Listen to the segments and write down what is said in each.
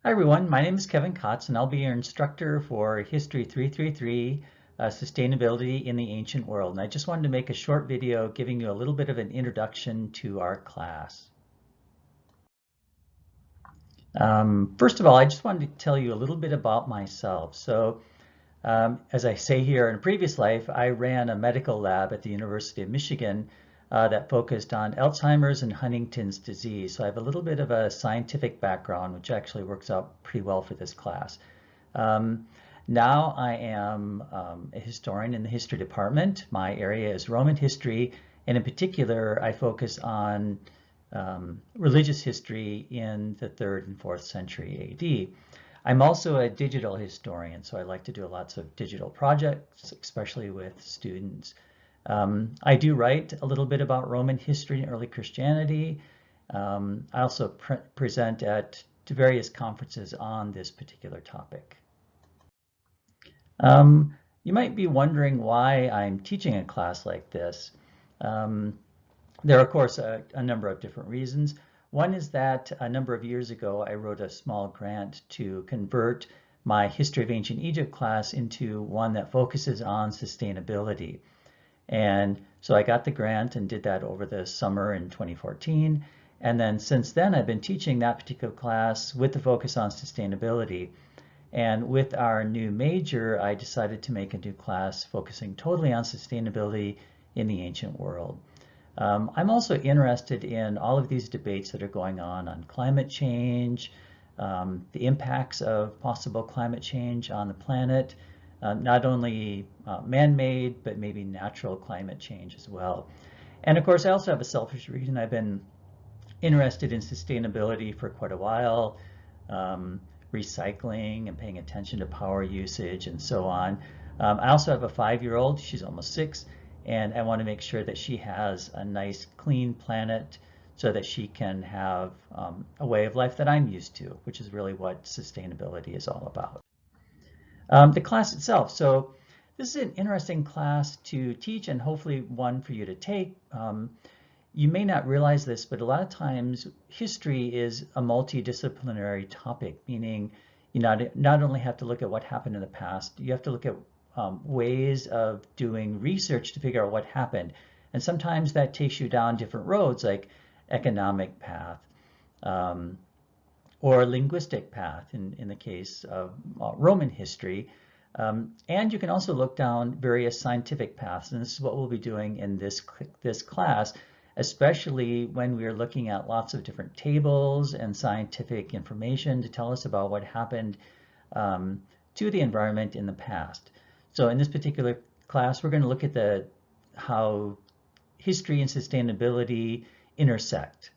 Hi everyone, my name is Kevin Kotz and I'll be your instructor for History 333, Sustainability in the Ancient World. And I just wanted to make a short video giving you a little bit of an introduction to our class. First of all, I just wanted to tell you a little bit about myself. So, as I say here, in a previous life, I ran a medical lab at the University of Michigan that focused on Alzheimer's and Huntington's disease. So I have a little bit of a scientific background, which actually works out pretty well for this class. Now I am a historian in the history department. My area is Roman history, and in particular, I focus on religious history in the 3rd and 4th century AD. I'm also a digital historian, so I like to do lots of digital projects, especially with students. I do write a little bit about Roman history and early Christianity. I also present at various conferences on this particular topic. You might be wondering why I'm teaching a class like this. There are, of course, a number of different reasons. One is that a number of years ago, I wrote a small grant to convert my History of Ancient Egypt class into one that focuses on sustainability. And so I got the grant and did that over the summer in 2014. And then since then, I've been teaching that particular class with the focus on sustainability. And with our new major, I decided to make a new class focusing totally on sustainability in the ancient world. I'm also interested in all of these debates that are going on climate change, the impacts of possible climate change on the planet, not only man-made, but maybe natural climate change as well. And of course, I also have a selfish reason. I've been interested in sustainability for quite a while, recycling and paying attention to power usage and so on. I also have a 5-year-old, she's almost 6, and I want to make sure that she has a nice, clean planet so that she can have a way of life that I'm used to, which is really what sustainability is all about. The class itself. So this is an interesting class to teach and hopefully one for you to take. You may not realize this, but a lot of times history is a multidisciplinary topic, meaning you not only have to look at what happened in the past, you have to look at ways of doing research to figure out what happened. And sometimes that takes you down different roads, like economic path or linguistic path in the case of Roman history. And you can also look down various scientific paths. And this is what we'll be doing in this class, especially when we're looking at lots of different tables and scientific information to tell us about what happened to the environment in the past. So in this particular class, we're going to look at how history and sustainability intersect.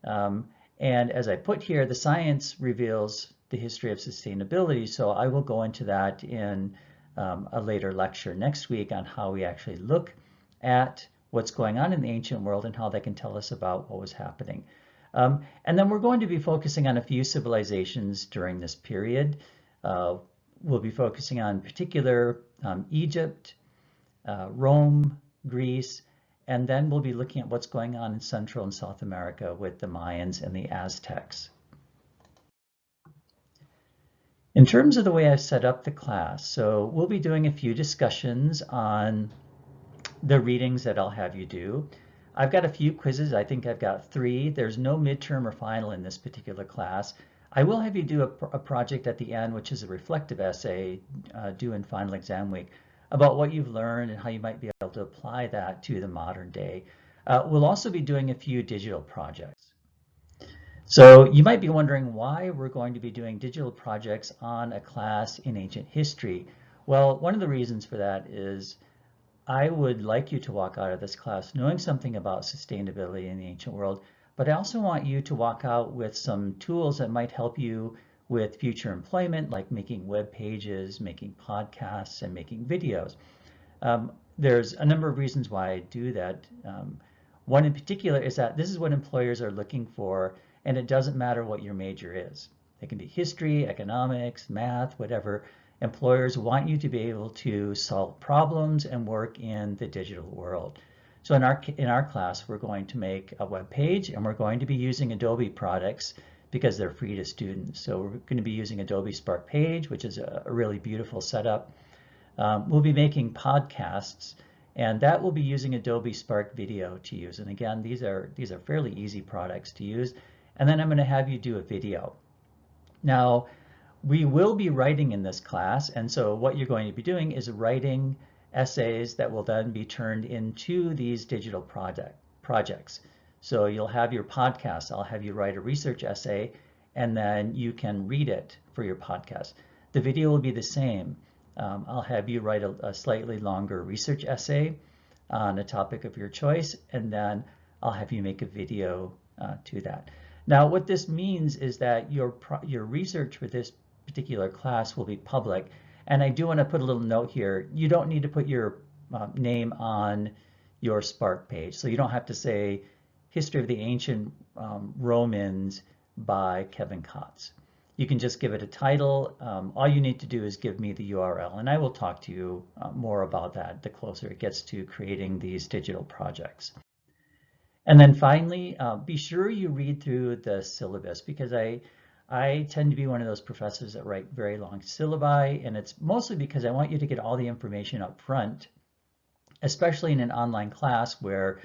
And as I put here, the science reveals the history of sustainability, so I will go into that in a later lecture next week on how we actually look at what's going on in the ancient world and how that can tell us about what was happening. And then we're going to be focusing on a few civilizations during this period. We'll be focusing on particular Egypt, Rome, Greece, and then we'll be looking at what's going on in Central and South America with the Mayans and the Aztecs. In terms of the way I've set up the class, so we'll be doing a few discussions on the readings that I'll have you do. I've got a few quizzes. I think I've got 3. There's no midterm or final in this particular class. I will have you do a project at the end, which is a reflective essay due in final exam week, about what you've learned and how you might be able to apply that to the modern day. We'll also be doing a few digital projects. So you might be wondering why we're going to be doing digital projects on a class in ancient history. Well, one of the reasons for that is I would like you to walk out of this class knowing something about sustainability in the ancient world, but I also want you to walk out with some tools that might help you with future employment, like making web pages, making podcasts, and making videos. There's a number of reasons why I do that. One in particular is that this is what employers are looking for, and it doesn't matter what your major is. It can be history, economics, math, whatever. Employers want you to be able to solve problems and work in the digital world. So in our class, we're going to make a web page, and we're going to be using Adobe products because they're free to students. So we're going to be using Adobe Spark Page, which is a really beautiful setup. We'll be making podcasts, and that will be using Adobe Spark Video to use. And again, these are fairly easy products to use. And then I'm going to have you do a video. Now, we will be writing in this class, and so what you're going to be doing is writing essays that will then be turned into these digital projects. So you'll have your podcast. I'll have you write a research essay, and then you can read it for your podcast. The video will be the same. I'll have you write a slightly longer research essay on a topic of your choice, and then I'll have you make a video to that. Now, what this means is that your research for this particular class will be public. And I do want to put a little note here. You don't need to put your name on your Spark page. So you don't have to say History of the Ancient Romans by Kevin Kotz. You can just give it a title. All you need to do is give me the URL, and I will talk to you more about that the closer it gets to creating these digital projects. And then finally, be sure you read through the syllabus, because I tend to be one of those professors that write very long syllabi, and it's mostly because I want you to get all the information up front, especially in an online class where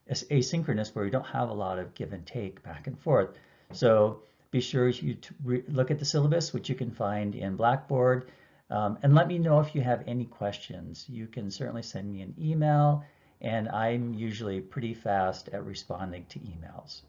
it's asynchronous, where we don't have a lot of give and take back and forth. So be sure you look at the syllabus, which you can find in Blackboard, and let me know if you have any questions. You can certainly send me an email, and I'm usually pretty fast at responding to emails.